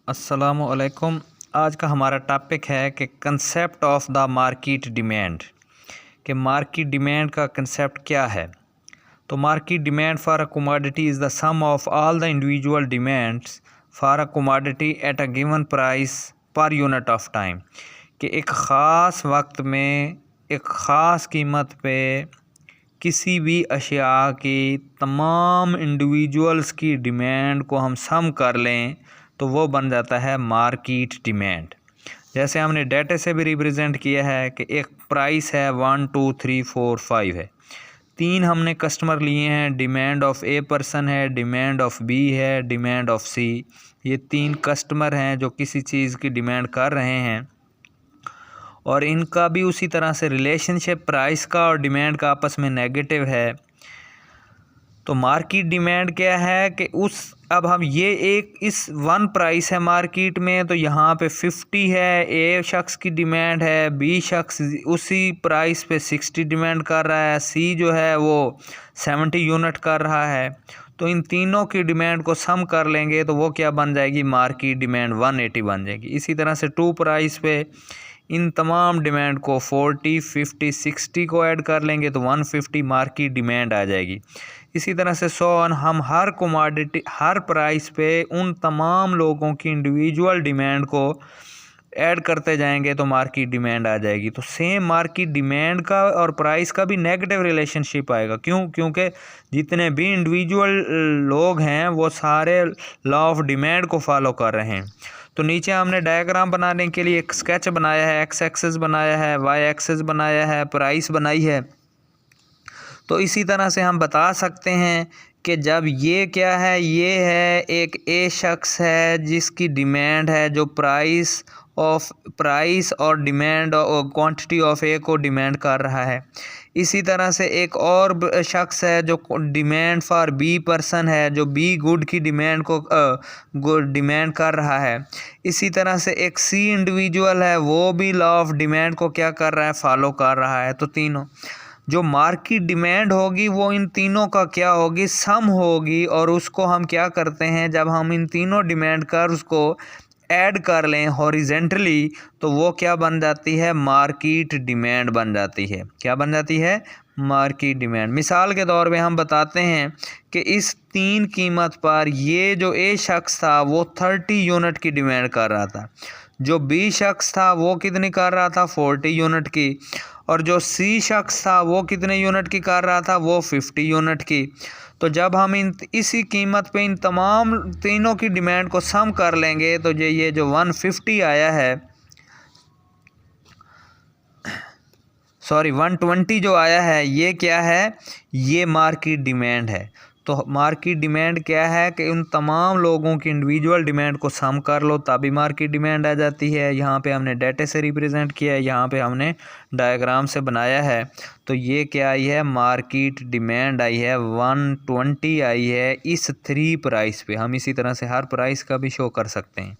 अस्सलामुअलैकुम। आज का हमारा टॉपिक है कि concept of the market demand, कि मार्केट डिमांड का कंसेप्ट क्या है। तो market demand for a commodity is the sum of all the individual demands for a commodity at a given price per unit of time, कि एक ख़ास वक्त में एक ख़ास कीमत पे किसी भी अशिया की तमाम इंडिविजुअल्स की डिमांड को हम सम कर लें तो वो बन जाता है मार्केट डिमांड। जैसे हमने डेटा से भी रिप्रेजेंट किया है कि एक प्राइस है 1 2 3 4 5 है, 3 हमने कस्टमर लिए हैं। डिमांड ऑफ ए पर्सन है, डिमांड ऑफ बी है, डिमांड ऑफ सी। ये 3 कस्टमर हैं जो किसी चीज़ की डिमांड कर रहे हैं और इनका भी उसी तरह से रिलेशनशिप प्राइस का और डिमांड का आपस में नेगेटिव है। तो मार्केट डिमांड क्या है कि अब हम ये एक इस 1 प्राइस है मार्केट में, तो यहाँ पे 50 है, ए शख्स की डिमांड है, बी शख्स उसी प्राइस पे 60 डिमांड कर रहा है, सी जो है वो 70 यूनिट कर रहा है। तो इन तीनों की डिमांड को सम कर लेंगे तो वो क्या बन जाएगी, मार्केट डिमांड 180 बन जाएगी। इसी तरह से 2 प्राइस पे इन तमाम डिमांड को 40 50 60 को ऐड कर लेंगे तो 150 मार्केट डिमांड आ जाएगी। इसी तरह से 100 हम हर कमोडिटी हर प्राइस पे उन तमाम लोगों की इंडिविजुअल डिमांड को ऐड करते जाएंगे तो मार्केट डिमांड आ जाएगी। तो सेम मार्केट डिमांड का और प्राइस का भी नेगेटिव रिलेशनशिप आएगा। क्योंकि जितने भी इंडिविजुअल लोग हैं वो सारे लॉ ऑफ डिमांड को फॉलो कर रहे हैं। तो नीचे हमने डायग्राम बनाने के लिए एक स्केच बनाया है, एक्स एक्सिस बनाया है, वाई एक्सिस बनाया है, प्राइस बनाई है। तो इसी तरह से हम बता सकते हैं कि जब ये क्या है, ये है एक ए शख्स है जिसकी डिमांड है जो प्राइस और डिमांड और क्वांटिटी ऑफ ए को डिमांड कर रहा है। इसी तरह से एक और शख्स है जो डिमांड फॉर बी पर्सन है, जो बी गुड की डिमांड को डिमांड कर रहा है। इसी तरह से एक सी इंडिविजुअल है, वो भी लॉ ऑफ डिमांड को क्या कर रहा है, फॉलो कर रहा है। तो तीनों जो मार्केट डिमांड होगी वो इन तीनों का क्या होगी, सम होगी। और उसको हम क्या करते हैं, जब हम इन तीनों डिमांड कर उसको ऐड कर लें हॉरिजेंटली तो वो क्या बन जाती है, मार्केट डिमांड बन जाती है। क्या बन जाती है, मार्केट डिमांड। मिसाल के तौर पे हम बताते हैं कि इस 3 कीमत पर ये जो ए शख्स था वो 30 यूनिट की डिमांड कर रहा था, जो बी शख्स था वो कितनी कर रहा था, 40 यूनिट की, और जो सी शख्स था वो कितने यूनिट की कर रहा था, वो 50 यूनिट की। तो जब हम इसी कीमत पे इन तमाम तीनों की डिमांड को सम कर लेंगे तो ये जो 150 आया है, सॉरी 120 जो आया है, ये क्या है, ये मार्केट डिमांड है। तो मार्केट डिमांड क्या है कि उन तमाम लोगों की इंडिविजुअल डिमांड को सम कर लो तभी मार्केट डिमांड आ जाती है। यहाँ पे हमने डेटा से रिप्रेजेंट किया है, यहाँ पे हमने डायग्राम से बनाया है। तो ये क्या आई है, मार्केट डिमांड आई है 120 आई है इस 3 प्राइस पे। हम इसी तरह से हर प्राइस का भी शो कर सकते हैं।